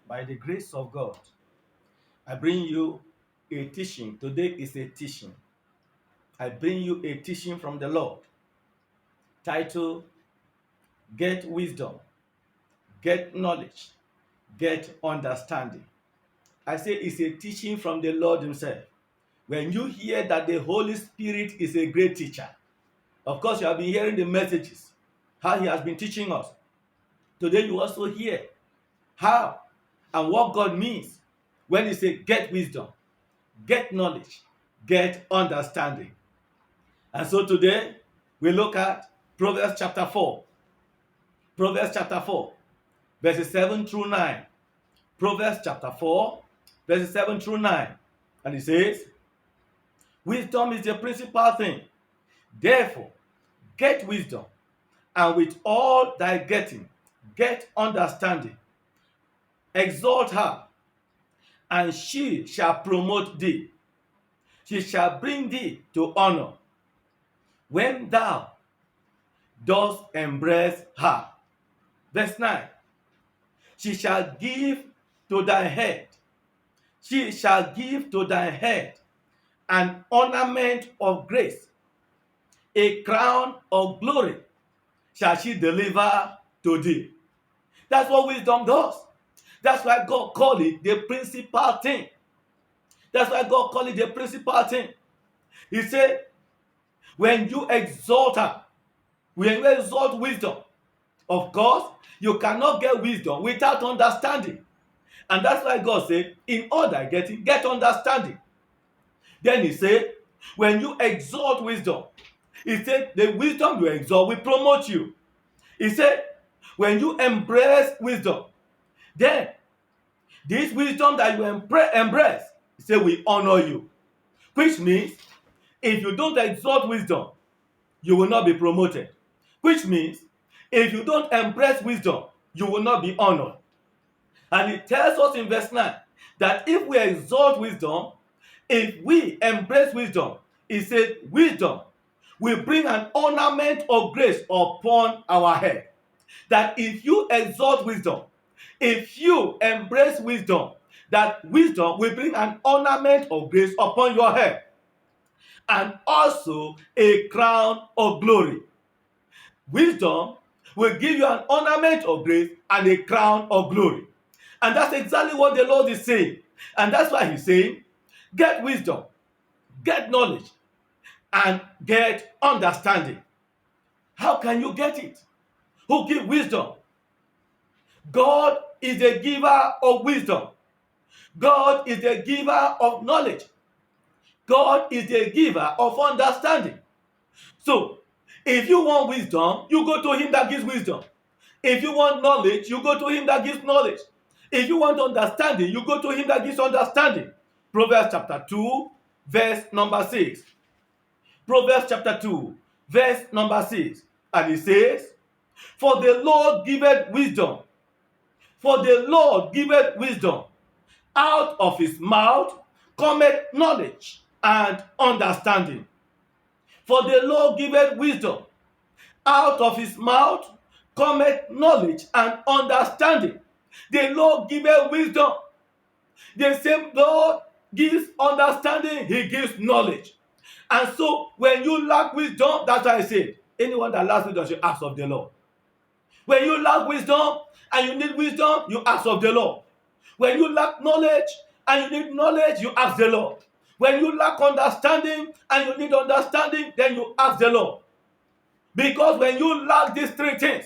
By the grace of God, I bring you a teaching. Today is a teaching. I bring you a teaching from the Lord titled Get Wisdom, Get Knowledge, Get Understanding. I say it's a teaching from the Lord Himself. When you hear that the Holy Spirit is a great teacher, of course, you have been hearing the messages, how He has been teaching us. Today, you also hear how and what God means when He says, get wisdom, get knowledge, get understanding. And so today, we look at Proverbs chapter 4. Proverbs chapter 4, verses 7 through 9. Proverbs chapter 4, verses 7 through 9. And it says, wisdom is the principal thing. Therefore, get wisdom, and with all thy getting, get understanding. Exalt her, and she shall promote thee. She shall bring thee to honor when thou dost embrace her. Verse 9. She shall give to thy head. She shall give to thy head an ornament of grace, a crown of glory shall she deliver to thee. That's what wisdom does. That's why God called it the principal thing. That's why God called it the principal thing. He said, when you exalt her, when you exalt wisdom, of course, you cannot get wisdom without understanding. And that's why God said, in all thy getting, get understanding. Then He said, when you exalt wisdom, He said, the wisdom you exalt will promote you. He said, when you embrace wisdom, then this wisdom that you embrace, He said, we honor you. Which means, if you don't exalt wisdom, you will not be promoted. Which means, if you don't embrace wisdom, you will not be honored. And it tells us in verse 9 that if we exalt wisdom, if we embrace wisdom, He said, wisdom will bring an ornament of grace upon our head. That if you exalt wisdom, if you embrace wisdom, that wisdom will bring an ornament of grace upon your head, and also a crown of glory. Wisdom will give you an ornament of grace and a crown of glory. And that's exactly what the Lord is saying. And that's why He's saying, get wisdom, get knowledge, and get understanding. How can you get it? Who gives wisdom? God is the giver of wisdom. God is the giver of knowledge. God is the giver of understanding. So, if you want wisdom, you go to Him that gives wisdom. If you want knowledge, you go to Him that gives knowledge. If you want understanding, you go to Him that gives understanding. Proverbs chapter 2, verse number 6. Proverbs chapter 2, verse number 6. And it says, for the Lord giveth wisdom. For the Lord giveth wisdom. Out of His mouth cometh knowledge and understanding. For the Lord giveth wisdom. Out of His mouth cometh knowledge and understanding. The Lord giveth wisdom. The same Lord gives understanding, He gives knowledge. And so when you lack wisdom, that's why I said, anyone that lacks wisdom should ask of the Lord. When you lack wisdom and you need wisdom, you ask of the Lord. When you lack knowledge and you need knowledge, you ask the Lord. When you lack understanding and you need understanding, then you ask the Lord. Because when you lack these three things,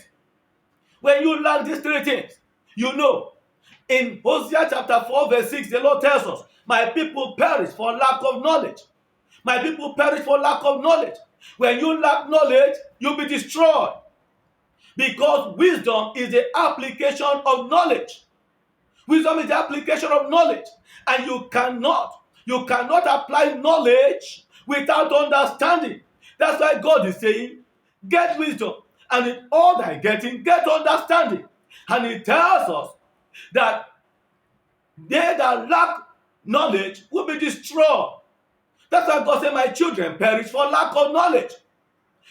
you know, in Hosea chapter 4 verse 6, the Lord tells us, my people perish for lack of knowledge. My people perish for lack of knowledge. When you lack knowledge, you'll be destroyed. Because wisdom is the application of knowledge. Wisdom is the application of knowledge. And you cannot apply knowledge without understanding. That's why God is saying, get wisdom, and in all thy getting, get understanding. And He tells us that they that lack knowledge will be destroyed. That's why God said, my children perish for lack of knowledge.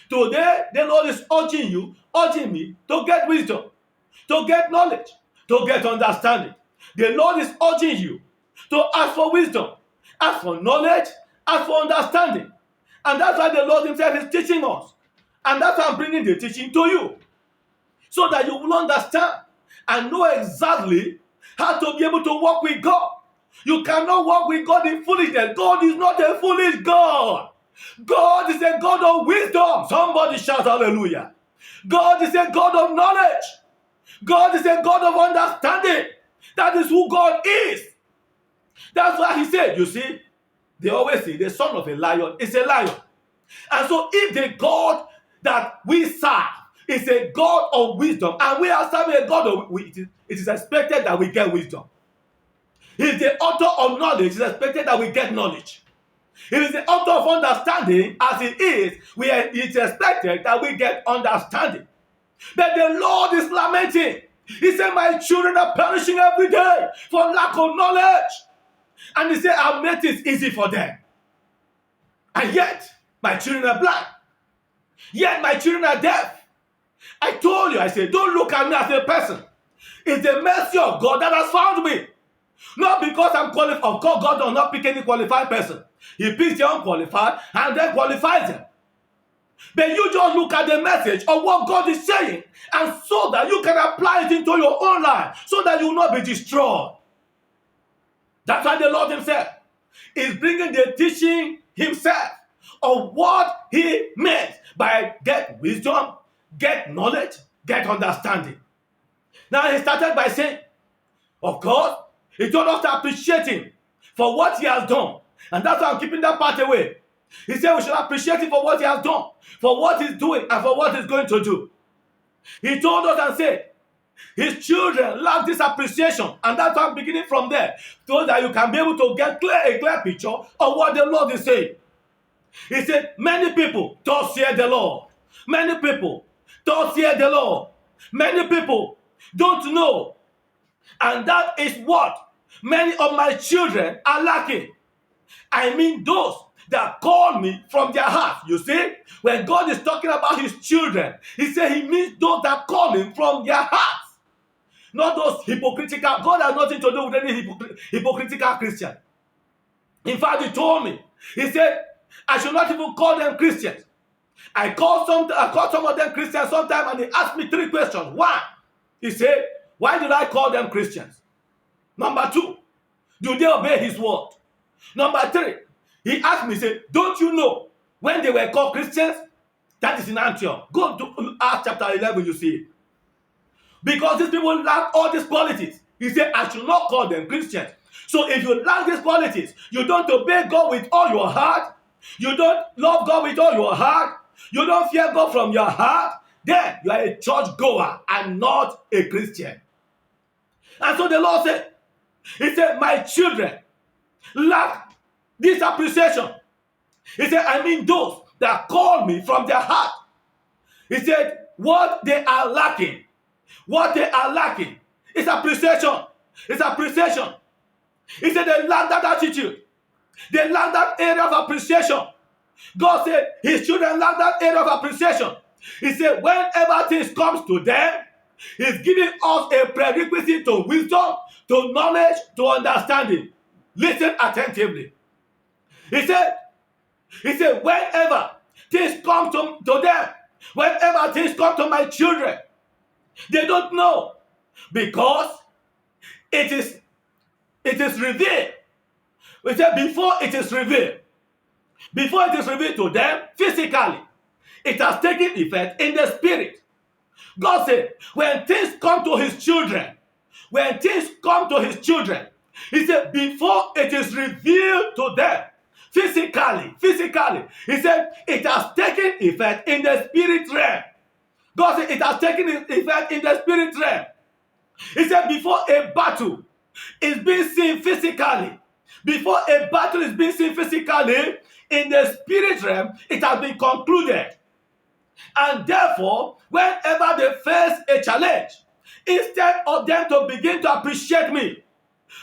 Today, the Lord is urging me to get wisdom, to get knowledge, to get understanding. The Lord is urging you to ask for wisdom, ask for knowledge, ask for understanding. And that's why the Lord himself is teaching us. And that's why I'm bringing the teaching to you. So that you will understand and know exactly how to be able to walk with God. You cannot walk with God in foolishness. God is not a foolish God. God is a God of wisdom. Somebody shout hallelujah. God is a God of knowledge. God is a God of understanding. That is who God is. That's why he said, you see, they always say the son of a lion is a lion. And so if the God that we serve is a God of wisdom, and we are serving a God of wisdom, it is expected that we get wisdom. He is the author of knowledge. It is expected that we get knowledge. He is the author of understanding. As it is, it is expected that we get understanding. But the Lord is lamenting. He said, my children are perishing every day for lack of knowledge. And he said, I've made it easy for them. And yet, my children are blind. Yet, my children are deaf. I told you, I said, don't look at me as a person. It's the mercy of God that has found me. Not because I'm qualified. Of course, God does not pick any qualified person. He picks the unqualified and then qualifies them. But you just look at the message of what God is saying, and so that you can apply it into your own life, so that you will not be destroyed. That's why the Lord himself is bringing the teaching himself of what he meant by get wisdom, get knowledge, get understanding. Now he started by saying, of course, he told us to appreciate him for what he has done. And that's why I'm keeping that part away. He said we should appreciate him for what he has done, for what he's doing, and for what he's going to do. He told us and said, his children lack this appreciation. And that's why I'm beginning from there, so that you can be able to get a clear picture of what the Lord is saying. He said, many people don't fear the Lord. Many people don't fear the Lord. Many people don't know. And that is what many of my children are lacking. I mean those that call me from their heart. You see, when God is talking about his children, he said he means those that call him from their hearts. Not those hypocritical. God has nothing to do with any hypocritical Christian. In fact, he told me, he said, I should not even call them Christians. I called some of them Christians sometime, and they asked me 3 questions. 1, he said, why did I call them Christians? Number 2, do they obey his word? Number 3, he asked me, he said, don't you know when they were called Christians? That is in Antioch. Go to Acts chapter 11, you see it. Because these people lack all these qualities. He said, I should not call them Christians. So if you lack these qualities, you don't obey God with all your heart, you don't love God with all your heart, you don't fear God from your heart, then you are a church goer and not a Christian. And so the Lord said, he said, my children lack this appreciation. He said, I mean those that call me from their heart. He said, what they are lacking is appreciation. It's appreciation. He said they lack that attitude. They lack that area of appreciation. God said his children lack that area of appreciation. He said whenever things comes to them, he's giving us a prerequisite to wisdom, to knowledge, to understanding. Listen attentively. He said whenever things come to them, whenever things come to my children, they don't know, because it is revealed. We said before it is revealed to them physically, it has taken effect in the spirit. God said when things come to his children, he said before it is revealed to them physically, he said it has taken effect in the spirit realm. God said it has taken effect in the spirit realm. He said before a battle is being seen physically, in the spirit realm, it has been concluded. And therefore, whenever they face a challenge, instead of them to begin to appreciate me,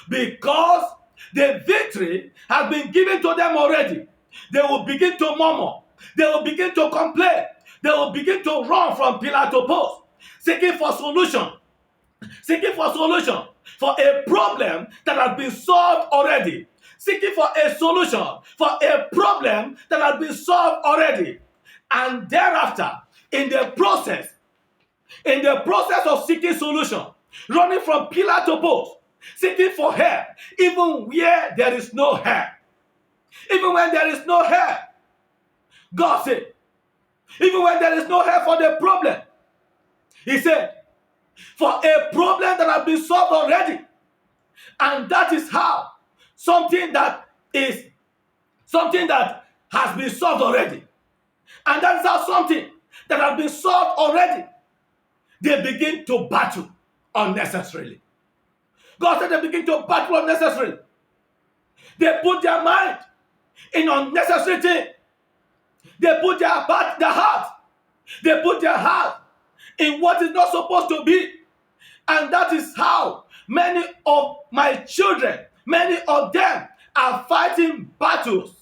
because the victory has been given to them already, they will begin to murmur, they will begin to complain, they will begin to run from pillar to post, seeking for solution. for a problem that has been solved already. Seeking for a solution for a problem that has been solved already. And thereafter, in the process of seeking solution, running from pillar to post, seeking for help, even where there is no help. Even when there is no help, God said, even when there is no help for the problem, He said, for a problem that has been solved already. And that is how something that has been solved already. And that is how something that has been solved already, they begin to battle unnecessarily. God said they begin to battle unnecessarily. They put their mind in unnecessary things. They put their heart in what is not supposed to be. And that is how many of my children, many of them are fighting battles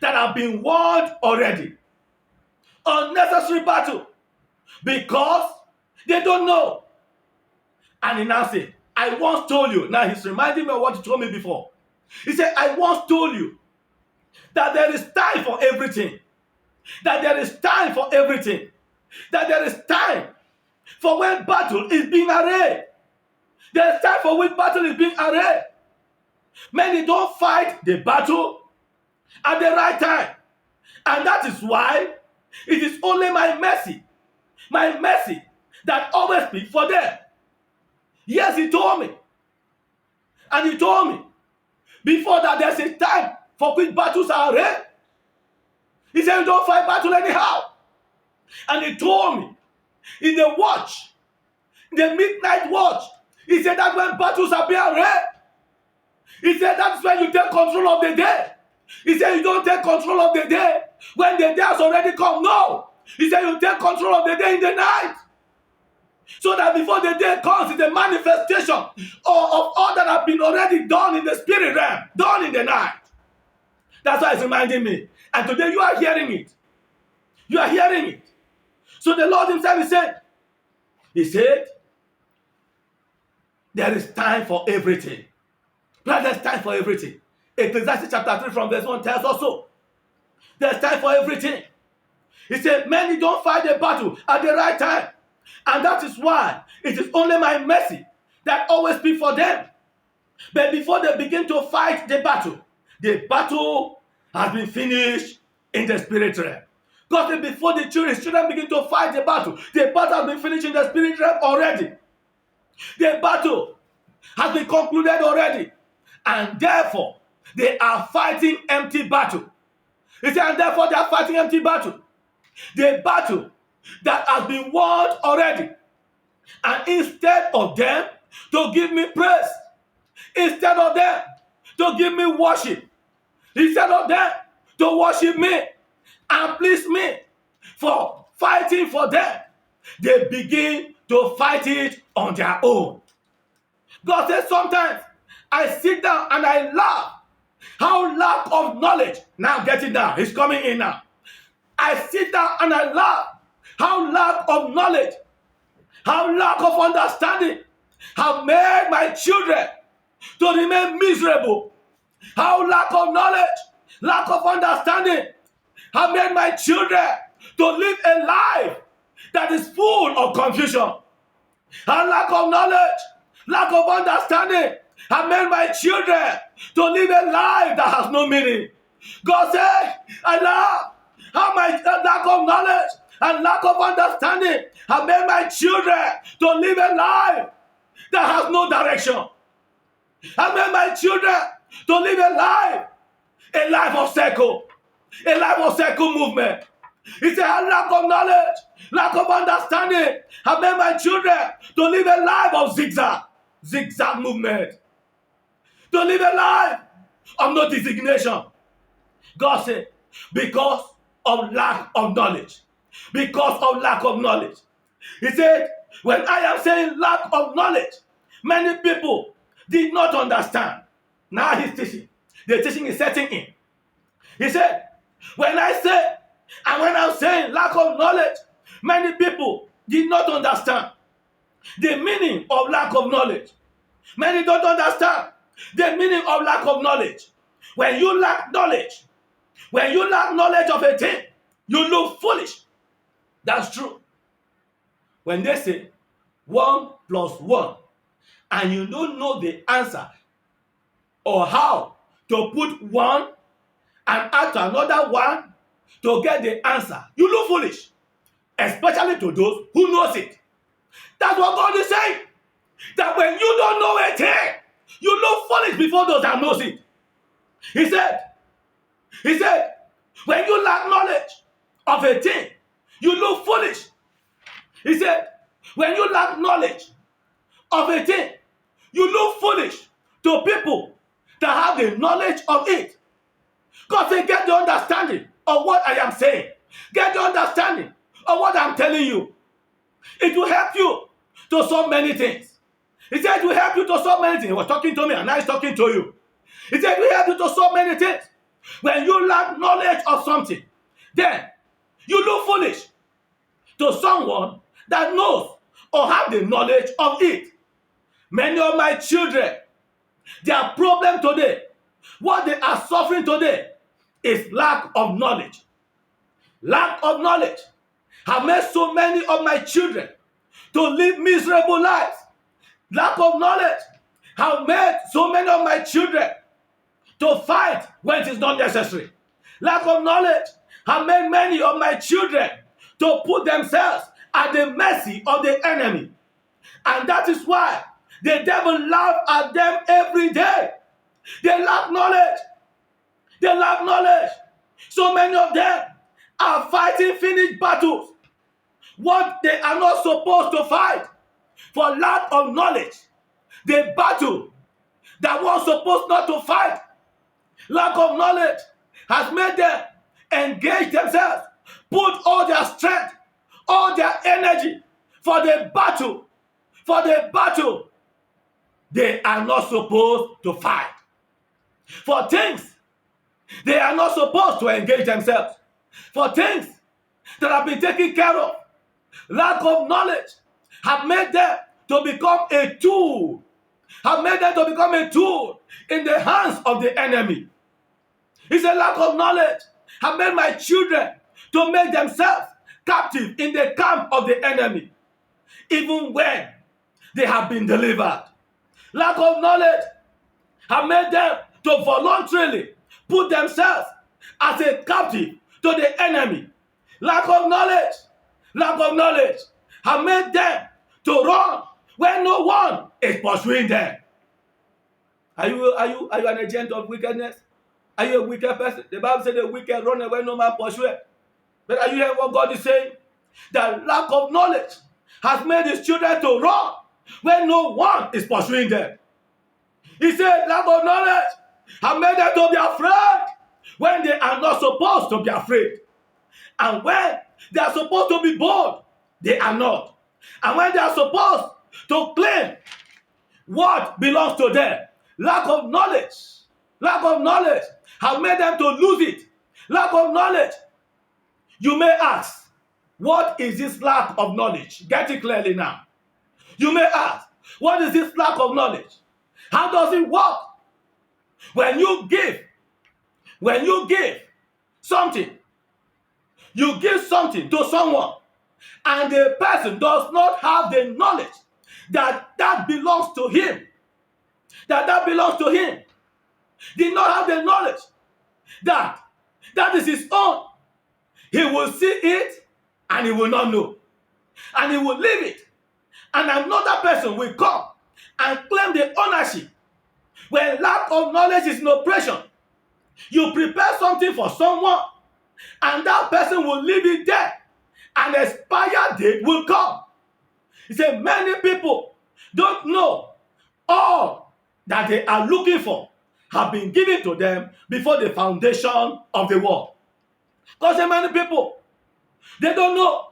that have been won already. Unnecessary battle. Because they don't know. And he now said, I once told you. Now he's reminding me of what he told me before. He said, I once told you that there is time for everything. That there is time for everything. That there is time for when battle is being arrayed. There is time for when battle is being arrayed. Many don't fight the battle at the right time. And that is why it is only my mercy that always speaks for them. Yes, he told me. And he told me before that there's a time for which battles are arrayed. He said, you don't fight battle anyhow. And he told me in the watch, the midnight watch, he said that when battles are being arrayed, he said that's when you take control of the day. He said you don't take control of the day when the day has already come. No. He said you take control of the day in the night. So that before the day comes, it's a manifestation of all that have been already done in the spirit realm, done in the night. That's why it's reminding me. And today you are hearing it. You are hearing it. So the Lord himself he said, there is time for everything. There's time for everything. Ecclesiastes chapter 3 from verse 1 tells us so. There's time for everything. He said, many don't fight the battle at the right time. And that is why it is only my mercy that always speaks for them. But before they begin to fight the battle has been finished in the spirit realm. Because before the children begin to fight the battle has been finished in the spirit realm already. The battle has been concluded already. And therefore, they are fighting empty battle. He said, and therefore they are fighting empty battle. The battle that has been won already. And instead of them to give me praise, instead of them to give me worship, instead of them to worship me and please me for fighting for them, they begin to fight it on their own. God says sometimes I sit down and I laugh. How lack of knowledge, now get it down, it's coming in now. I sit down and I laugh. How lack of knowledge, how lack of understanding have made my children to remain miserable. How lack of knowledge, lack of understanding have made my children to live a life that is full of confusion. How lack of knowledge, lack of understanding have made my children to live a life that has no meaning. God said, I laugh. How my lack of knowledge and lack of understanding have made my children to live a life that has no direction. Have made my children to live a life of circle movement. He said, lack of knowledge, lack of understanding have made my children to live a life of zigzag movement. To live a life of no designation. God said, because of lack of knowledge. Because of lack of knowledge. He said, when I am saying lack of knowledge, many people did not understand. Now he's teaching. The teaching is setting in. He said, when I'm saying lack of knowledge, many people did not understand the meaning of lack of knowledge. Many don't understand the meaning of lack of knowledge. When you lack knowledge of a thing, you look foolish. That's true. When they say 1 plus 1, and you don't know the answer or how to put 1 and add to another 1 to get the answer, you look foolish. Especially to those who knows it. That's what God is saying. That when you don't know a thing, you look foolish before those that knows it. He said, when you lack knowledge of a thing, you look foolish. He said, when you lack knowledge of a thing, you look foolish to people that have the knowledge of it. God said, get the understanding of what I am saying. Get the understanding of what I'm telling you. It will help you to so many things. He said it will help you to so many things. He was talking to me and now he's talking to you. He said it will help you to so many things. When you lack knowledge of something, then you look foolish to someone that knows or have the knowledge of it. Many of my children, their problem today, what they are suffering today, is lack of knowledge. Lack of knowledge have made so many of my children to live miserable lives. Lack of knowledge have made so many of my children to fight when it is not necessary. Lack of knowledge have made many of my children to put themselves at the mercy of the enemy. And that is why the devil laughs at them every day. They lack knowledge. They lack knowledge. So many of them are fighting finished battles. What they are not supposed to fight for lack of knowledge. The battle that was supposed not to fight. Lack of knowledge has made them engage themselves, put all their strength, all their energy for the battle. For the battle they are not supposed to fight. For things they are not supposed to engage themselves. For things that have been taken care of. Lack of knowledge have made them to become a tool. Have made them to become a tool in the hands of the enemy. It's a lack of knowledge have made my children to make themselves captive in the camp of the enemy, even when they have been delivered. Lack of knowledge have made them to voluntarily put themselves as a captive to the enemy. Lack of knowledge have made them to run when no one is pursuing them. Are you an agent of wickedness? Are you a wicked person? The Bible said the wicked run away, no man pursues. But are you hearing what God is saying? That lack of knowledge has made his children to run when no one is pursuing them. He said lack of knowledge has made them to be afraid when they are not supposed to be afraid. And when they are supposed to be bold, they are not. And when they are supposed to claim what belongs to them, lack of knowledge has made them to lose it. Lack of knowledge. You may ask, what is this lack of knowledge? Get it clearly now. You may ask, what is this lack of knowledge? How does it work? When you give something, you give something to someone, and the person does not have the knowledge that belongs to him, that belongs to him, did not have the knowledge that is his own, he will see it and he will not know, and he will leave it, and another person will come and claim the ownership. When lack of knowledge is in operation, you prepare something for someone, and that person will leave it there, and expired date will come. He said many people don't know all that they are looking for have been given to them before the foundation of the world. Because many people, they don't know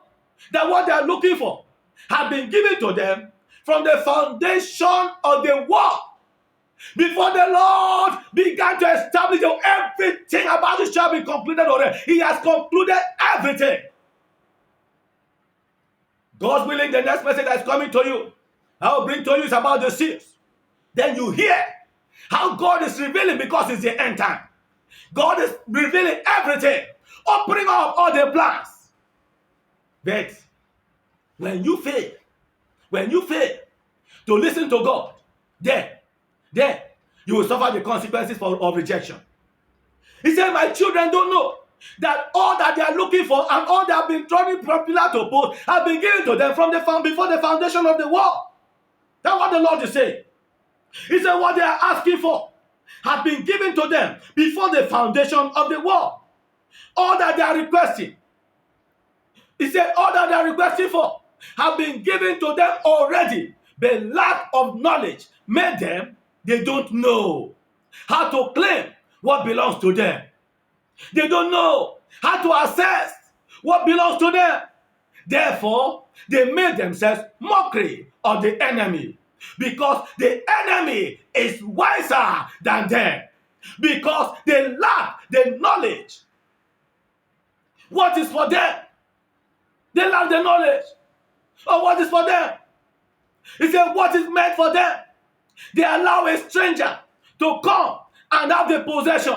that what they are looking for have been given to them from the foundation of the world. Before the Lord began to establish everything about it shall be concluded already. He has concluded everything. God's willing, the next message that is coming to you, I will bring to you is about the seals. then you hear how God is revealing, because it's the end time. God is revealing everything, opening up all the plans. But when you fail to listen to God, then you will suffer the consequences of rejection. He said, my children don't know that all that they are looking for and all they have been trying popular to post have been given to them before the foundation of the world. That's what the Lord is saying. He said, what they are asking for have been given to them before the foundation of the world. All that they are requesting, he said, all that they are requesting for have been given to them already. The lack of knowledge made them, they don't know how to claim what belongs to them. They don't know how to assess what belongs to them. Therefore, they made themselves mockery of the enemy, because the enemy is wiser than them, because they lack the knowledge. What is for them? They lack the knowledge of what is for them. He said, what is meant for them? They allow a stranger to come and have the possession.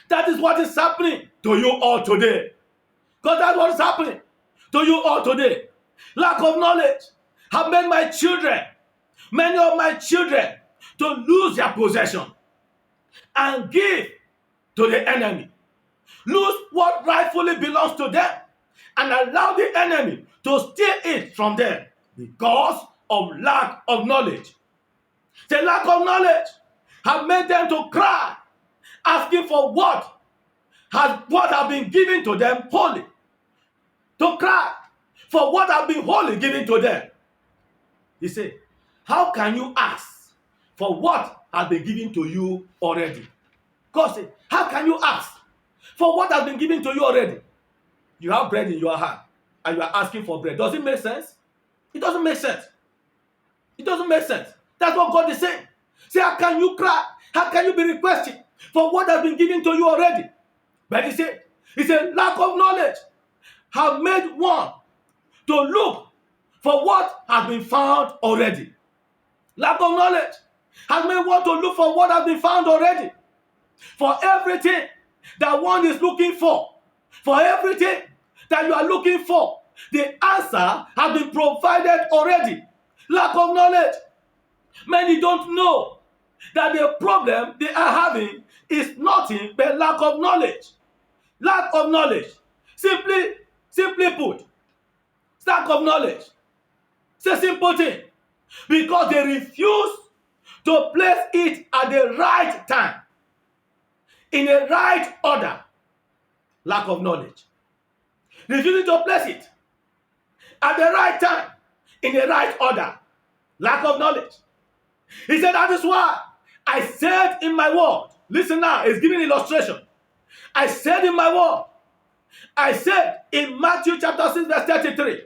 That is what is happening to you all today. Because that's what is happening to you all today. Lack of knowledge have made my children, many of my children, to lose their possession and give to the enemy. Lose what rightfully belongs to them and allow the enemy to steal it from them because of lack of knowledge. The lack of knowledge have made them to cry, asking for what has been given to them wholly. To cry for what has been wholly given to them. He said, how can you ask for what has been given to you already? God said, how can you ask for what has been given to you already? You have bread in your hand and you are asking for bread. Does it make sense? It doesn't make sense. It doesn't make sense. That's what God is saying. Say, how can you cry? How can you be requesting for what has been given to you already? But he said, lack of knowledge have made one to look for what has been found already. Lack of knowledge has made one to look for what has been found already. For everything that one is looking for everything that you are looking for, the answer has been provided already. Lack of knowledge. Many don't know that the problem they are having is nothing but lack of knowledge. Lack of knowledge. Simply put, lack of knowledge. It's a simple thing. Because they refuse to place it at the right time, in the right order. Lack of knowledge. Refusing to place it at the right time, in the right order. Lack of knowledge. He said, that is why I said in my word. Listen now, it's giving illustration. I said in my word. I said in Matthew chapter 6 verse 33.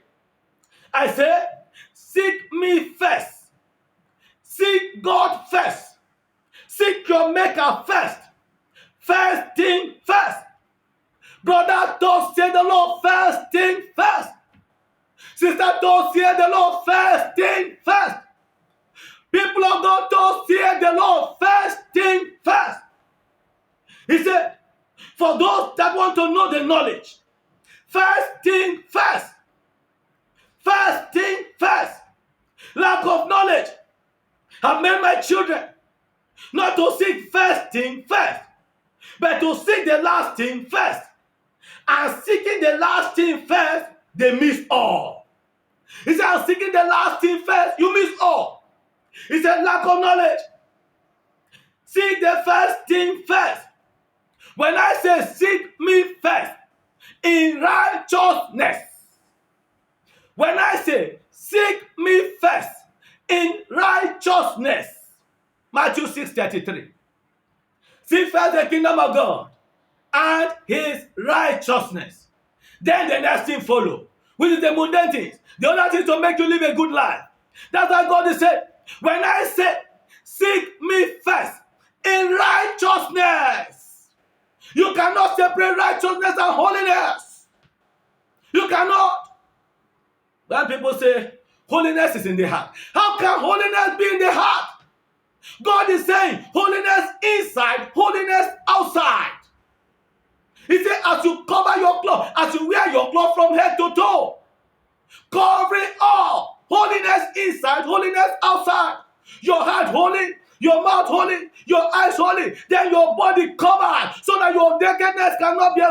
I said, seek me first. Seek God first. Seek your maker first. First thing first. Brother, don't say the Lord first thing first. Sister, don't say the Lord first thing first. People of God, don't fear the Lord first thing first. He said, for those that want to know the knowledge, first thing first. First thing first. Lack of knowledge have made my children not to seek first thing first, but to seek the last thing first. And seeking the last thing first, they miss all. He said, I'm seeking the last thing first, you miss all. He said, lack of knowledge. Seek the first thing first. When I say seek me first, in righteousness. When I say seek me first, in righteousness. Matthew 6:33. Seek first the kingdom of God and his righteousness. Then the next thing follow, which is the mundane things. The other thing to make you live a good life. That's why God is saying, when I say, seek me first in righteousness. You cannot separate righteousness and holiness. You cannot. When people say, holiness is in the heart. How can holiness be in the heart? God is saying holiness inside, holiness outside. He said, as you cover your cloth, as you wear your cloth from head to toe, covering all, holiness inside, holiness outside. Your heart holy, your mouth holy, your eyes holy, then your body covered, so that your nakedness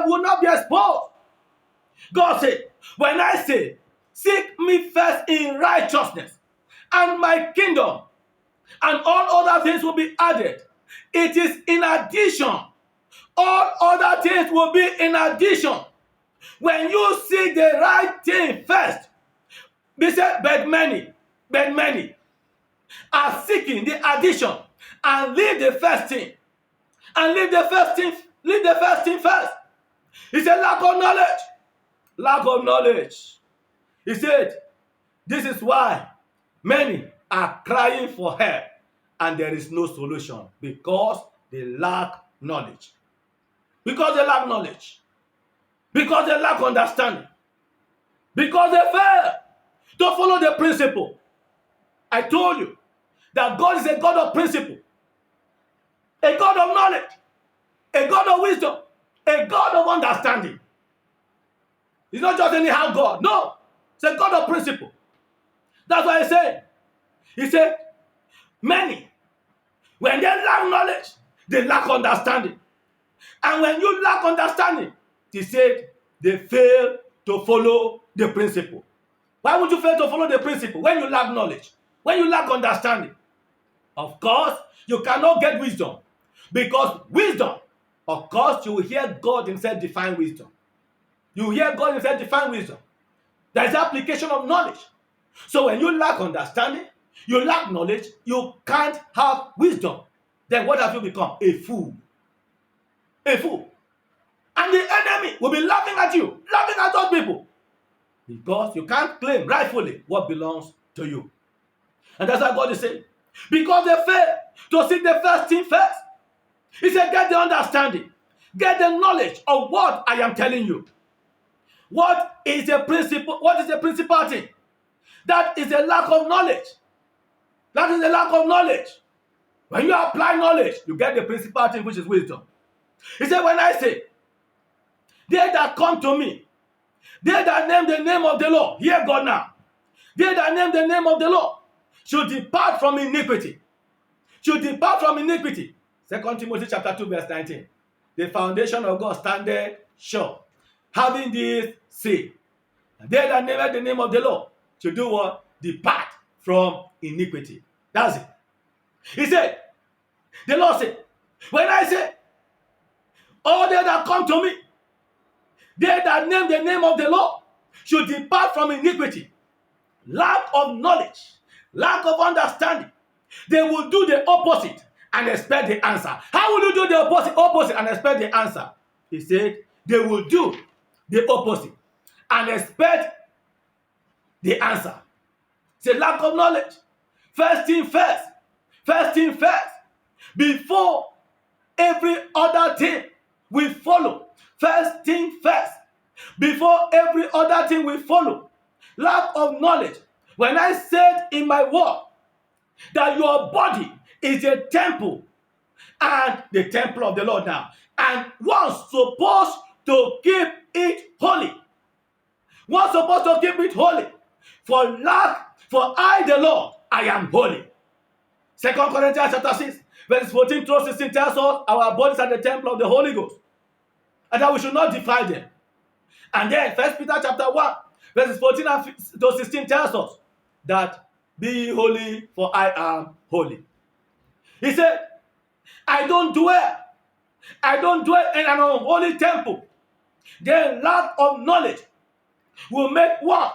will not be exposed. God said, when I say, seek me first in righteousness and my kingdom, and all other things will be added. It is in addition. All other things will be in addition. When you seek the right thing first, they said, but many are seeking the addition and leave the first thing. And leave the first thing first. He said, lack of knowledge. Lack of knowledge. He said, this is why many are crying for help and there is no solution, because they lack knowledge. Because they lack knowledge. Because they lack understanding. Because they fail to follow the principle. I told you that God is a God of principle, a God of knowledge, a God of wisdom, a God of understanding. He's not just anyhow God. No, it's a God of principle. That's why he said, many, when they lack knowledge, they lack understanding. And when you lack understanding, he said, they fail to follow the principle. Why would you fail to follow the principle? When you lack knowledge, when you lack understanding. Of course, you cannot get wisdom. Because wisdom, of course, you will hear God himself define wisdom. You will hear God himself define wisdom. There is application of knowledge. So when you lack understanding, you lack knowledge, you can't have wisdom. Then what have you become? A fool. A fool. And the enemy will be laughing at you, laughing at those people. Because you can't claim rightfully what belongs to you. And that's what God is saying. Because they fail to seek the first thing first. He said, get the understanding. Get the knowledge of what I am telling you. What is the principle? What is the principal thing? That is a lack of knowledge. That is a lack of knowledge. When you apply knowledge, you get the principal thing, which is wisdom. He said, when I say, they that come to me, they that name the name of the Lord, hear God now. They that name the name of the Lord should depart from iniquity. Should depart from iniquity. 2 Timothy chapter 2 verse 19. The foundation of God standeth sure. Having this say, they that name the name of the Lord should do what? Depart from iniquity. That's it. He said, the Lord said, when I say, all they that come to me, they that name the name of the Lord should depart from iniquity. Lack of knowledge, lack of understanding. They will do the opposite and expect the answer. How will you do the opposite and expect the answer? He said, they will do the opposite and expect the answer. It's a lack of knowledge. First thing first. First thing first. Before every other thing we follow. First thing first. Before every other thing we follow. Lack of knowledge. When I said in my word that your body is a temple and the temple of the Lord now, and one's supposed to keep it holy. One's supposed to keep it holy. For I the Lord, I am holy. 2 Corinthians chapter 6, verse 14 through 16 tells us our bodies are the temple of the Holy Ghost, and that we should not defile them. And then 1 Peter chapter 1, verses 14 to 16 tells us that be holy, for I am holy. He said, I don't dwell in an unholy temple. Then lack of knowledge will make one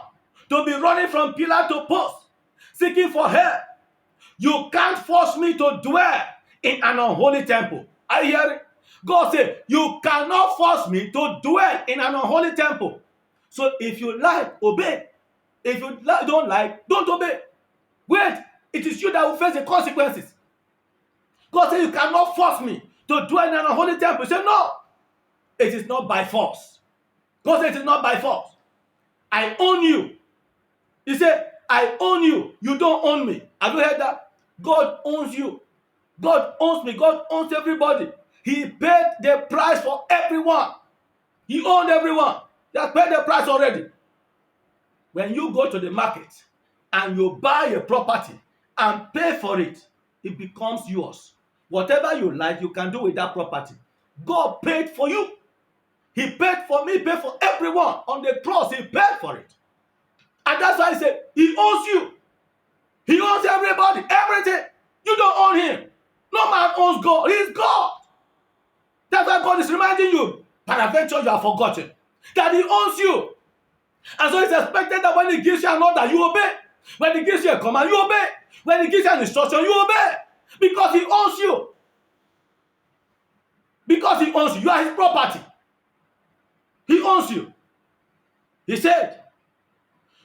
to be running from pillar to post, seeking for help. You can't force me to dwell in an unholy temple. Are you hearing? God said, you cannot force me to dwell in an unholy temple. So if you like, obey. If you don't like, don't obey. Wait, it is you that will face the consequences. God said, you cannot force me to dwell in an unholy temple. He said, no, it is not by force. God said, it is not by force. I own you. He said, I own you. You don't own me. Have you heard that? God owns you. God owns me. God owns everybody. He paid the price for everyone. He owned everyone. He has paid the price already. When you go to the market and you buy a property and pay for it, it becomes yours. Whatever you like, you can do with that property. God paid for you. He paid for me, paid for everyone. On the cross, he paid for it. And that's why I said, he owns you. He owns everybody, everything. You don't own him. No man owns God. He is God. That's why God is reminding you, peradventure you have forgotten, that he owns you. And so it's expected that when he gives you an order, you obey. When he gives you a command, you obey. When he gives you an instruction, you obey. Because he owns you. Because he owns you. You are his property. He owns you. He said,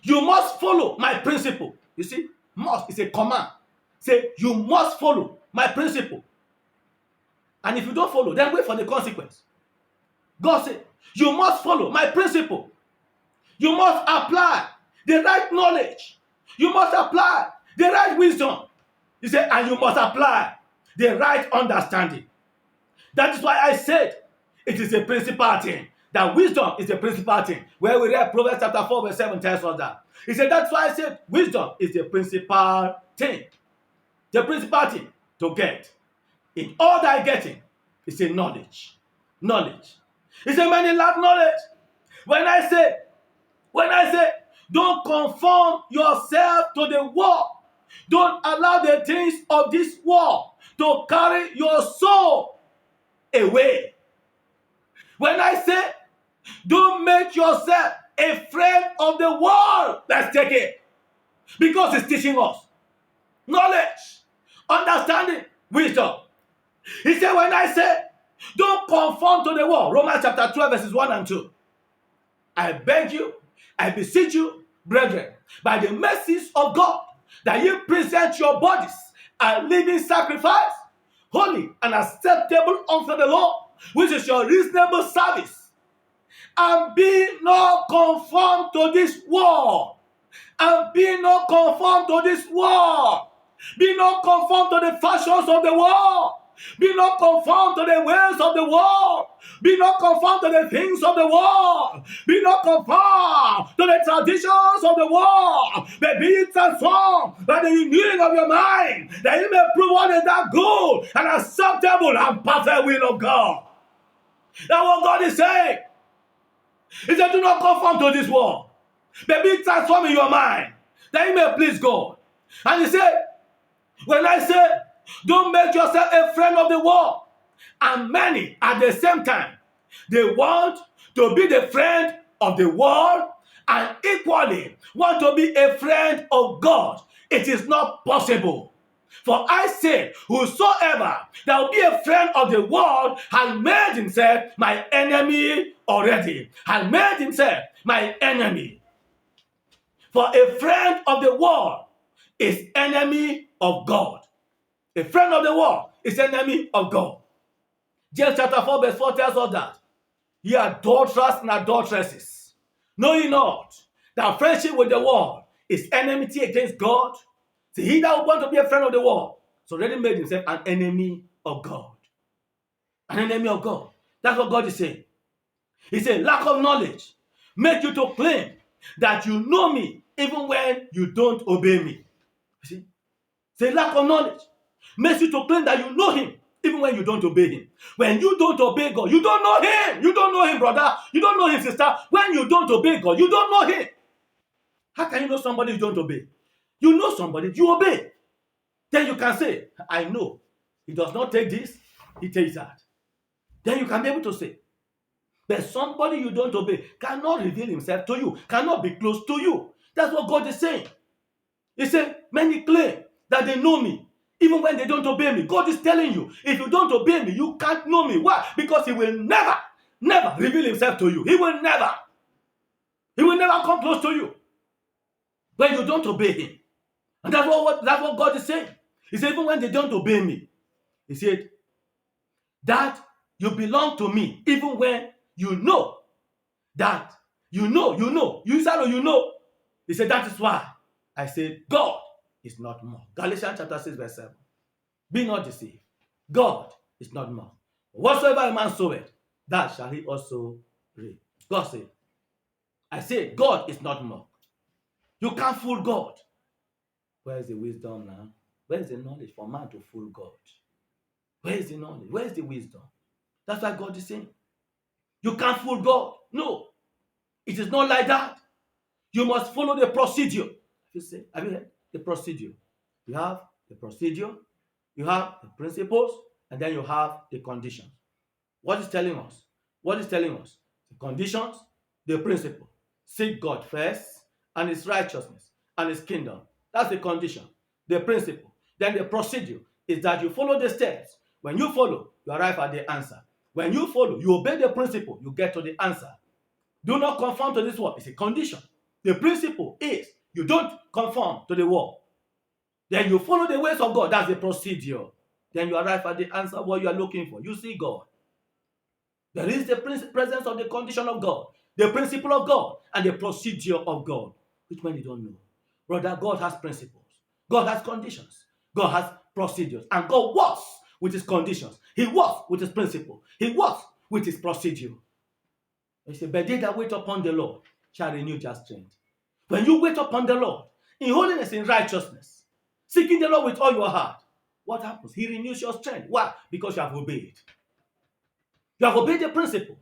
you must follow my principle. You see, must is a command. Say, you must follow my principle. And if you don't follow, then wait for the consequence. God said, you must follow my principle. You must apply the right knowledge. You must apply the right wisdom. He said, and you must apply the right understanding. That is why I said it is a principal thing. That wisdom is a principal thing. Where we read Proverbs chapter 4 verse 7 tells us that. He said, that's why I said wisdom is the principal thing. The principal thing to get. In all thy getting, it's a knowledge. Knowledge. He said, many lack knowledge. When I say, don't conform yourself to the world. Don't allow the things of this world to carry your soul away. When I say, don't make yourself a friend of the world, let's take it. Because it's teaching us knowledge, understanding, wisdom. He said, when I say, don't conform to the world, Romans chapter 12 verses 1 and 2. I beg you, I beseech you, brethren, by the mercies of God, that you present your bodies a living sacrifice, holy and acceptable unto the Lord, which is your reasonable service. And be not conformed to this world. And be not conformed to this world. Be not conformed to the fashions of the world. Be not conformed to the ways of the world. Be not conformed to the things of the world. Be not conformed to the traditions of the world. But be transformed by the renewing of your mind, that you may prove what is that good and acceptable and perfect will of God. That's what God is saying. He said, do not conform to this world, but be transformed in your mind, that you may please God. And he said, when I say, don't make yourself a friend of the world, and many at the same time, they want to be the friend of the world and equally want to be a friend of God. It is not possible. For I say, whosoever that will be a friend of the world has made himself my enemy already. Has made himself my enemy. For a friend of the world is enemy of God. A friend of the world is enemy of God. James chapter 4 verse 4 tells us that. Ye adulterers and adulteresses, know ye not that friendship with the world is enmity against God? See, he that would want to be a friend of the world has already made himself an enemy of God. An enemy of God. That's what God is saying. He said, lack of knowledge make you to claim that you know me even when you don't obey me. You see? Say lack of knowledge makes you to claim that you know him even when you don't obey him. When you don't obey God, you don't know him. You don't know him, brother. You don't know him, sister. When you don't obey God, you don't know him. How can you know somebody you don't obey? You know somebody, you obey. Then you can say, I know. He does not take this, he takes that. Then you can be able to say. But somebody you don't obey cannot reveal himself to you, cannot be close to you. That's what God is saying. He said, many claim that they know me, even when they don't obey me. God is telling you, if you don't obey me, you can't know me. Why? Because he will never, never reveal himself to you. He will never. He will never come close to you when you don't obey him. And that's what God is saying. He said, even when they don't obey me, he said, that you belong to me, even when you know that, you know. You said, you know. He said, that is why I said, God is not more. Galatians chapter 6 verse 7. Be not deceived. God is not mocked. Whatsoever a man soweth, that shall he also reap. God said, I say, God is not mocked. You can't fool God. Where is the wisdom now? Where is the knowledge for man to fool God? Where is the knowledge? Where is the wisdom? That's why God is saying, you can't fool God. No, it is not like that. You must follow the procedure. Have you heard the procedure? You have the procedure, you have the principles, and then you have the conditions. What is telling us? What is telling us? The conditions, the principle. Seek God first and his righteousness and his kingdom. That's the condition. The principle. Then the procedure is that you follow the steps. When you follow, you arrive at the answer. When you follow, you obey the principle, you get to the answer. Do not conform to this world. It's a condition. The principle is you don't conform to the world. Then you follow the ways of God. That's the procedure. Then you arrive at the answer what you are looking for. You see God. There is the presence of the condition of God, the principle of God, and the procedure of God. Which one you don't know? Brother, God has principles. God has conditions. God has procedures. And God works with his conditions. He works with his principle. He works with his procedure. He said, but they that wait upon the Lord shall renew their strength. When you wait upon the Lord, in holiness, in righteousness, seeking the Lord with all your heart, what happens? He renews your strength. Why? Because you have obeyed. You have obeyed the principle.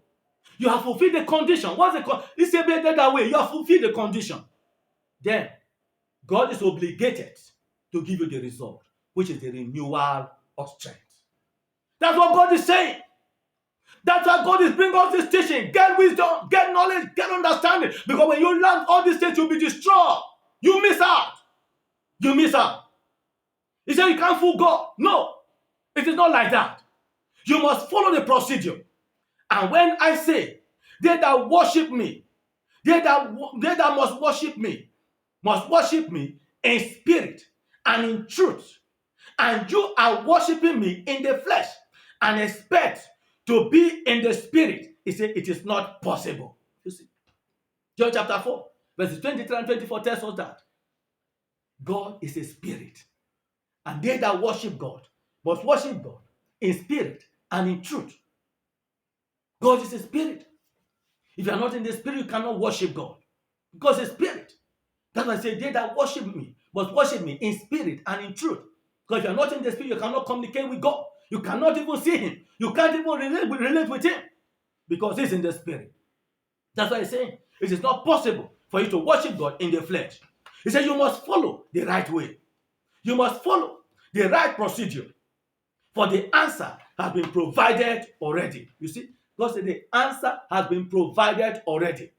You have fulfilled the condition. What's the condition? It's a better that way. You have fulfilled the condition. Then, God is obligated to give you the result, which is the renewal of strength. That's what God is saying. That's why God is bringing us this teaching. Get wisdom, get knowledge, get understanding. Because when you learn all these things, you'll be destroyed. You miss out. You miss out. He said you can't fool God. No, it is not like that. You must follow the procedure. And when I say, they that worship me, they that must worship me in spirit and in truth. And you are worshiping me in the flesh and expect to be in the spirit. He said it is not possible. You see, John chapter 4, verses 23 and 24 tells us that God is a spirit. And they that worship God must worship God in spirit and in truth. God is a spirit. If you are not in the spirit, you cannot worship God. Because it's spirit. That's why I say they that worship me must worship me in spirit and in truth. Because if you are not in the spirit, you cannot communicate with God. You cannot even see him. You can't even relate with him. Because he's in the spirit. That's why I'm saying it is not possible for you to worship God in the flesh. He said you must follow the right way. You must follow the right procedure. For the answer has been provided already. You see, God said the answer has been provided already.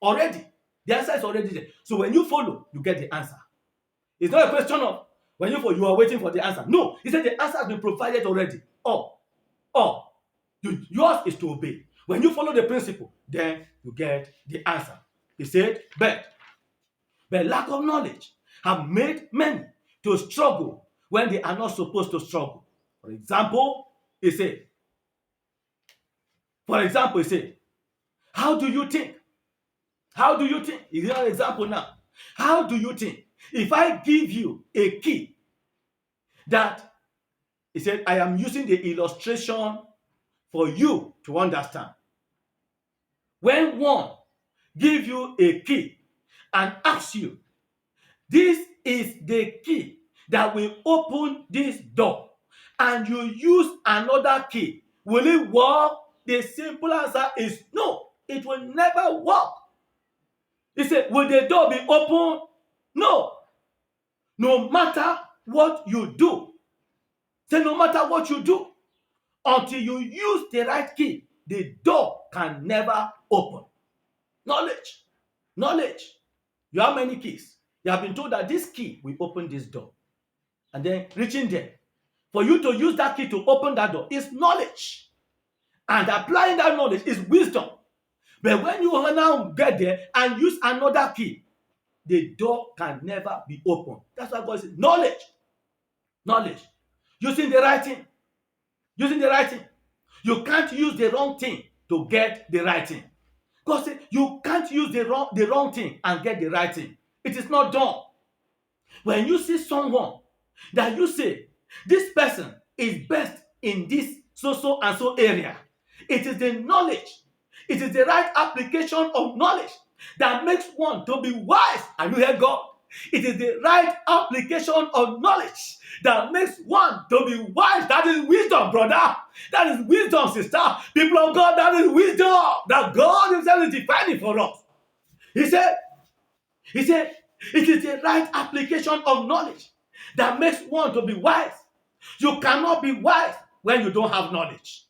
Already. The answer is already there. So when you follow, you get the answer. It's not a question of when you follow, you are waiting for the answer. No, he said the answer has been provided already. Yours is to obey. When you follow the principle, then you get the answer. He said, but lack of knowledge have made many to struggle when they are not supposed to struggle. For example, he said, how do you think? How do you think? Is an example now. How do you think? If I give you a key that, he said, I am using the illustration for you to understand. When one gives you a key and asks you, this is the key that will open this door, and you use another key, will it work? The simple answer is no, it will never work. He said, will the door be open? No. No matter what you do. Say, no matter what you do, until you use the right key, the door can never open. Knowledge. Knowledge. You have many keys. You have been told that this key will open this door. And then reaching there. For you to use that key to open that door is knowledge. And applying that knowledge is wisdom. But when you now get there and use another key, the door can never be opened. That's why God says knowledge. Knowledge. Using the right thing. Using the right thing. You can't use the wrong thing to get the right thing. God said you can't use the wrong thing and get the right thing. It is not done. When you see someone that you say, this person is best in this so and so area. It is the knowledge. It is the right application of knowledge that makes one to be wise. And you hear God? It is the right application of knowledge that makes one to be wise. That is wisdom, brother. That is wisdom, sister. People of God, that is wisdom that God himself is defining for us. He said, it is the right application of knowledge that makes one to be wise. You cannot be wise when you don't have knowledge.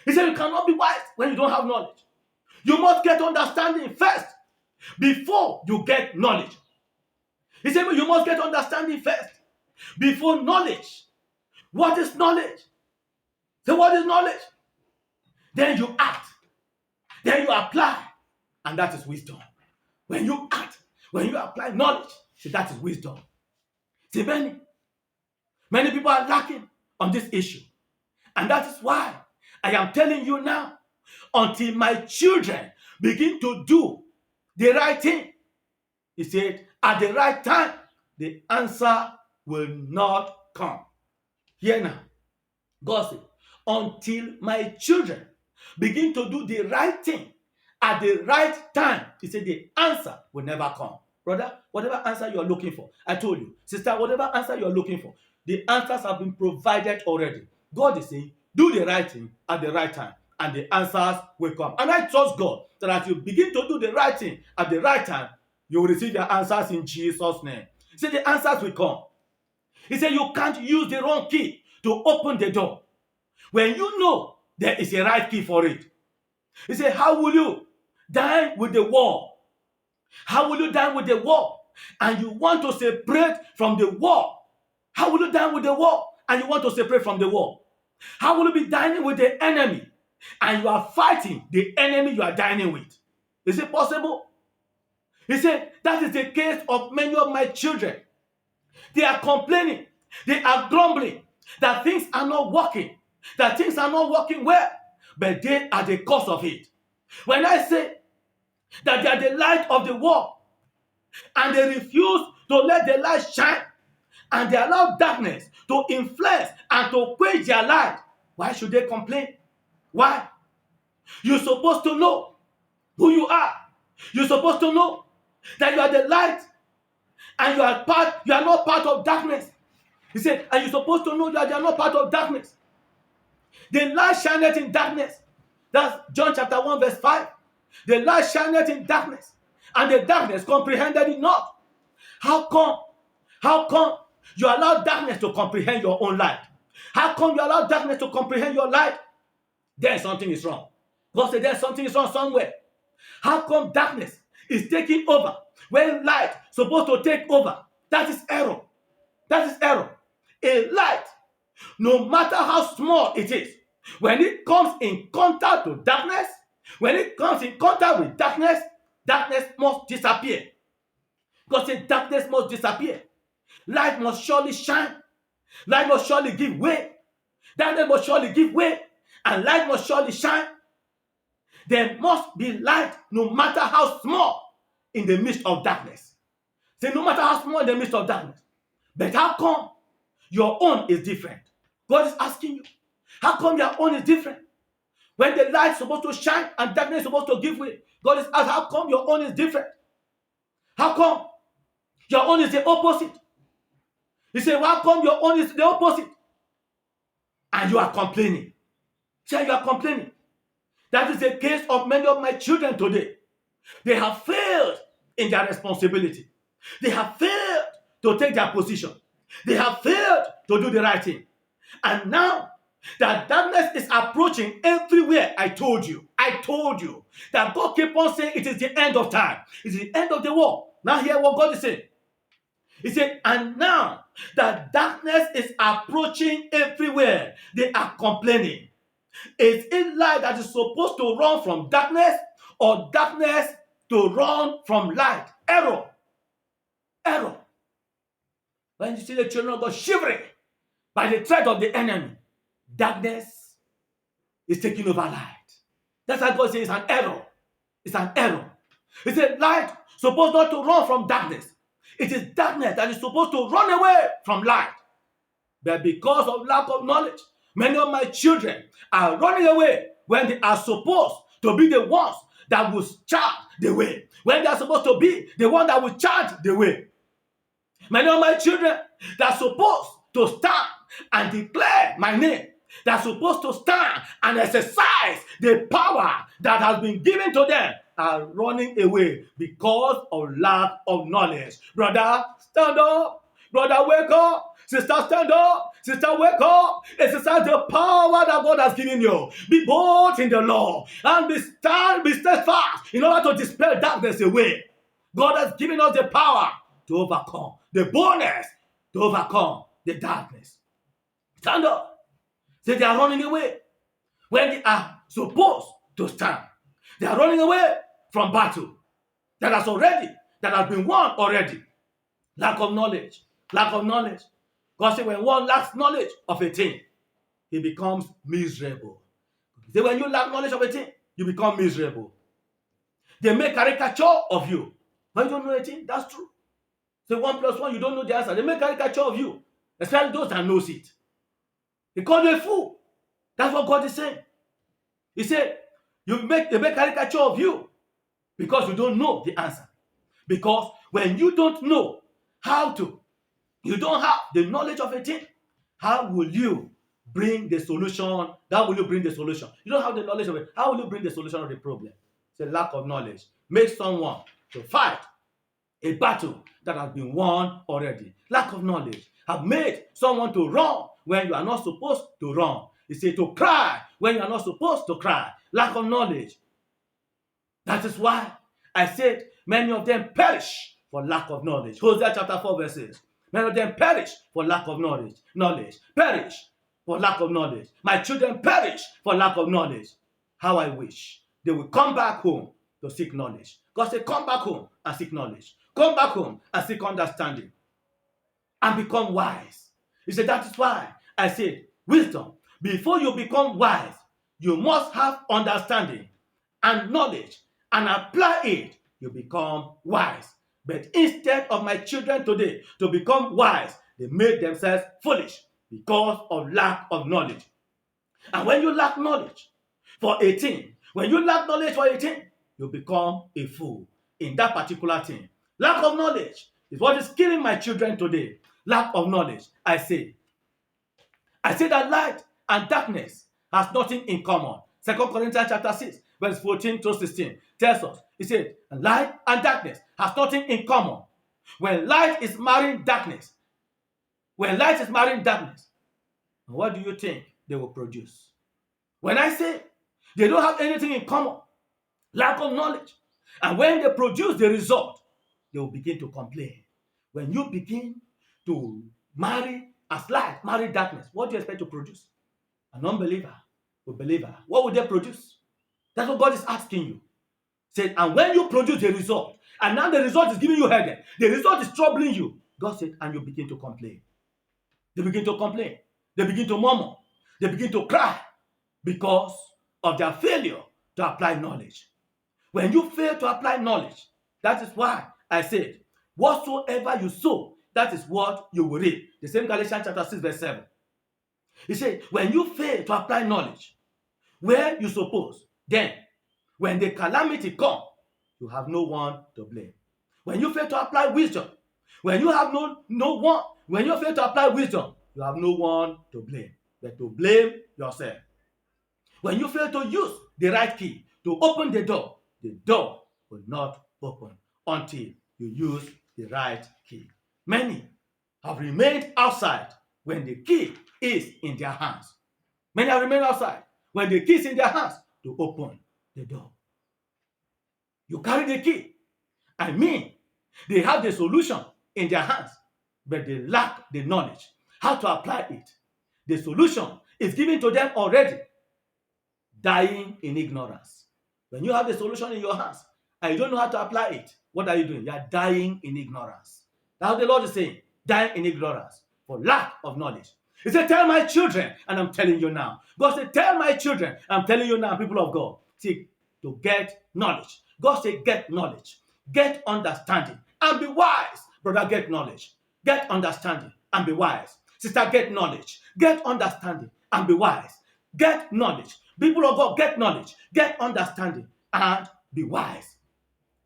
He said you cannot be wise when you don't have knowledge. You must get understanding first before you get knowledge. He said you must get understanding first before knowledge. What is knowledge? So what is knowledge? Then you act. Then you apply. And that is wisdom. When you act, when you apply knowledge, see, that is wisdom. See, many people are lacking on this issue. And that is why I am telling you now, until my children begin to do the right thing, he said, at the right time, the answer will not come. Here now, God said, until my children begin to do the right thing at the right time, he said, the answer will never come. Brother, whatever answer you are looking for, I told you. Sister, whatever answer you are looking for, the answers have been provided already. God is saying, do the right thing at the right time, and the answers will come. And I trust God that as you begin to do the right thing at the right time, you will receive the answers in Jesus' name. He said the answers will come. He said you can't use the wrong key to open the door when you know there is a right key for it. He said, how will you dine with the wall? How will you dine with the wall? And you want to separate from the wall. How will you dine with the wall? And you want to separate from the wall? How will you be dining with the enemy? And you are fighting the enemy you are dining with. Is it possible? He said, that is the case of many of my children. They are complaining. They are grumbling that things are not working. That things are not working well. But they are the cause of it. When I say that they are the light of the world, and they refuse to let the light shine, and they allow darkness to influence and to quench their light, why should they complain? Why? You're supposed to know who you are. You're supposed to know that you are the light, and you are not part of darkness. He said, and you're supposed to know that you are not part of darkness. The light shineth in darkness. That's John chapter 1 verse 5. The light shineth in darkness, and the darkness comprehended it not. How come you allow darkness to comprehend your own light? How come you allow darkness to comprehend your light? Then something is wrong. God said there's something is wrong somewhere. How come darkness is taking over when light is supposed to take over? That is error. That is error. A light, no matter how small it is, when it comes in contact with darkness, when it comes in contact with darkness, darkness must disappear. God said darkness must disappear. Light must surely shine. Light must surely give way. Darkness must surely give way. And light must surely shine. There must be light no matter how small in the midst of darkness. Say no matter how small in the midst of darkness. But how come your own is different? God is asking you. How come your own is different? When the light is supposed to shine and darkness is supposed to give way, God is asking, how come your own is different? How come your own is the opposite? He said, how come your own is the opposite? And you are complaining. Say you are complaining. That is the case of many of my children today. They have failed in their responsibility. They have failed to take their position. They have failed to do the right thing. And now that darkness is approaching everywhere, I told you that God kept on saying it is the end of time. It is the end of the world. Now hear what God is saying. He said, and now that darkness is approaching everywhere, they are complaining. Is it light that is supposed to run from darkness, or darkness to run from light? Error. When you see the children of God shivering by the threat of the enemy, darkness is taking over light. That's why God says it's an error. It's an error. He said light supposed not to run from darkness. It is darkness that is supposed to run away from light. But because of lack of knowledge, Many of my children are running away when they are supposed to be the ones that will chart the way. When they are supposed to be the one that will chart the way. Many of my children that are supposed to stand and declare my name, that are supposed to stand and exercise the power that has been given to them, are running away because of lack of knowledge. Brother, stand up. Brother, wake up. Sister, stand up. Sister, wake up. Exercise the power that God has given you. Be bold in the Lord and be steadfast in order to dispel darkness away. God has given us the power to overcome, the boldness to overcome the darkness. Stand up. Say they are running away when they are supposed to stand. They are running away from battle that has been won already. Lack of knowledge. Lack of knowledge. God said when one lacks knowledge of a thing, he becomes miserable. Say when you lack knowledge of a thing, you become miserable. They make caricature of you. When you don't know a thing, that's true. Say 1 plus 1, you don't know the answer. They make caricature of you, especially those that knows it. They call you a fool. That's what God is saying. He said, they make caricature of you because you don't know the answer. Because when you don't know you don't have the knowledge of a thing, how will you bring the solution? How will you bring the solution? You don't have the knowledge of it. How will you bring the solution of the problem? It's a lack of knowledge. Make someone to fight a battle that has been won already. Lack of knowledge have made someone to run when you are not supposed to run. He said to cry when you are not supposed to cry. Lack of knowledge. That is why I said many of them perish for lack of knowledge. Hosea chapter 4 verses. Many of them perish for lack of knowledge. Perish for lack of knowledge. My children perish for lack of knowledge. How I wish they will come back home to seek knowledge. God said, come back home and seek knowledge. Come back home and seek understanding. And become wise. He said, that is why I said, wisdom. Before you become wise, you must have understanding and knowledge and apply it. You become wise. But instead of my children today to become wise, they made themselves foolish because of lack of knowledge. And when you lack knowledge for a thing, you become a fool in that particular thing. Lack of knowledge is what is killing my children today. Lack of knowledge. I say that light and darkness has nothing in common. 2 Corinthians chapter 6, verse 14 to 16 tells us, he said, light and darkness has nothing in common. When light is marrying darkness, what do you think they will produce? When I say they don't have anything in common, lack of knowledge, and when they produce the result, they will begin to complain. When you begin to marry as light, marry darkness, what do you expect to produce? An unbeliever, a believer. What would they produce? That's what God is asking you. Said, and when you produce the result, and now the result is giving you headache, the result is troubling you, God said, and you begin to complain. They begin to complain. They begin to murmur. They begin to cry because of their failure to apply knowledge. When you fail to apply knowledge, that is why I said, whatsoever you sow, that is what you will reap. The same Galatians chapter 6 verse 7. He said, when you fail to apply knowledge, where you suppose, then when the calamity comes, you have no one to blame. When you fail to apply wisdom, when you fail to apply wisdom, you have no one to blame, but to blame yourself. When you fail to use the right key to open the door will not open until you use the right key. Many have remained outside when the key is in their hands. Many have remained outside when the key is in their hands to open the door. You carry the key. I mean, they have the solution in their hands, but they lack the knowledge how to apply it. The solution is given to them already. Dying in ignorance. When you have the solution in your hands and you don't know how to apply it, what are you doing? You are dying in ignorance. That's what the Lord is saying. Dying in ignorance for lack of knowledge. He said, tell my children, and I'm telling you now. God said, tell my children, I'm telling you now, people of God. See, to get knowledge. God said, get knowledge. Get understanding and be wise. Brother, get knowledge. Get understanding and be wise. Sister, get knowledge. Get understanding and be wise. Get knowledge. People of God, get knowledge, get understanding, and be wise.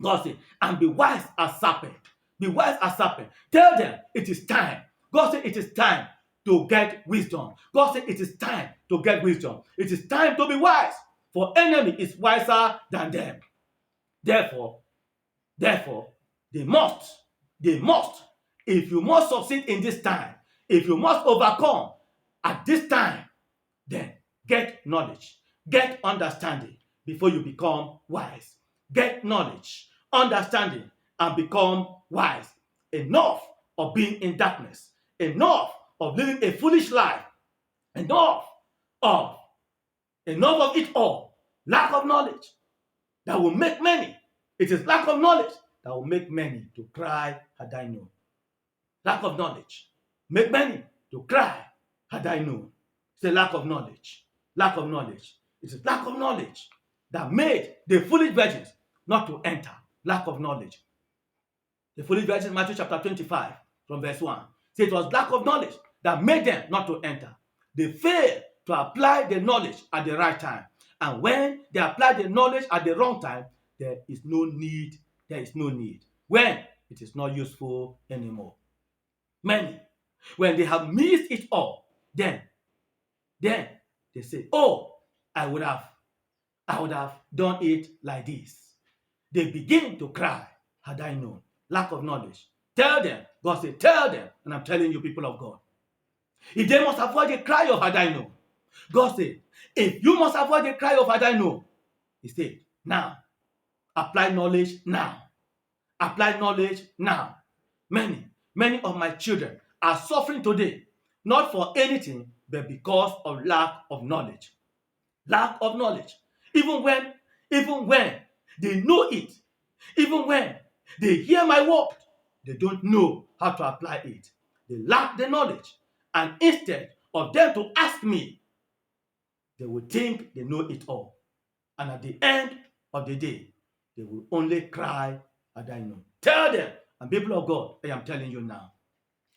God said, and be wise as serpent. Be wise as serpent. Tell them it is time. God said it is time to get wisdom. God said it is time to get wisdom. It is time to be wise, for enemy is wiser than them. Therefore, they must, if you must succeed in this time, if you must overcome at this time, then get knowledge, get understanding before you become wise. Get knowledge, understanding, and become wise. Enough of being in darkness. Enough of living a foolish life. Enough of it all. Lack of knowledge that will make many. It is lack of knowledge that will make many to cry, had I known. Lack of knowledge. Make many to cry, had I known. It's a lack of knowledge. Lack of knowledge. It is lack of knowledge that made the foolish virgins not to enter. Lack of knowledge. The foolish virgins, Matthew chapter 25, from verse 1. Say it was lack of knowledge that made them not to enter. They failed to apply the knowledge at the right time. And when they apply the knowledge at the wrong time, there is no need. There is no need. When it is not useful anymore. Many, when they have missed it all, then they say, oh, I would have done it like this. They begin to cry, had I known. Lack of knowledge. Tell them, God said, tell them, and I'm telling you, people of God, if they must avoid the cry of had I known, God said, if you must avoid the cry of had I known, he said, now, apply knowledge now. Apply knowledge now. Many of my children are suffering today, not for anything, but because of lack of knowledge. Lack of knowledge. Even when they know it, even when they hear my word, they don't know how to apply it. They lack the knowledge. And instead of them to ask me, they will think they know it all. And at the end of the day, they will only cry, had I known. Tell them, and people of God, I am telling you now,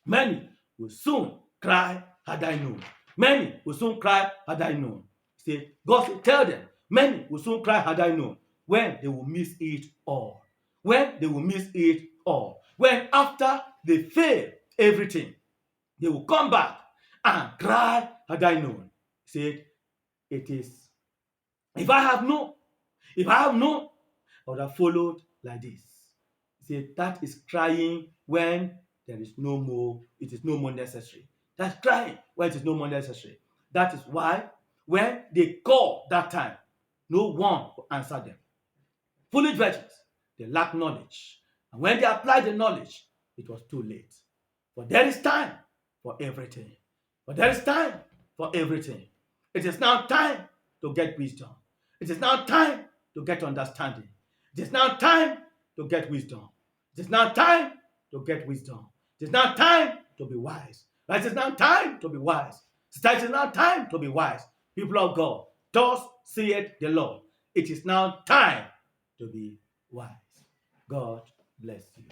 many will soon cry, had I known. Many will soon cry, had I known. Say, God said, tell them, many will soon cry, had I known, when they will miss it all. When they will miss it all. When after they fail everything, they will come back and cry, had I known. Say, it is, if I have known, I would have followed like this. Say, that is crying when there is no more, it is no more necessary. That's crying when it is no more necessary. That is why when they call that time, no one will answer them. Foolish virgins, they lack knowledge. And when they apply the knowledge, it was too late. But there is time for everything. But there is time for everything. It is now time to get wisdom. It is now time to get understanding. It is now time to get wisdom. It is now time to get wisdom. It is now time to be wise. It is now time to be wise. It is now time to be wise. People of God, thus saith the Lord. It is now time to be wise. God bless you.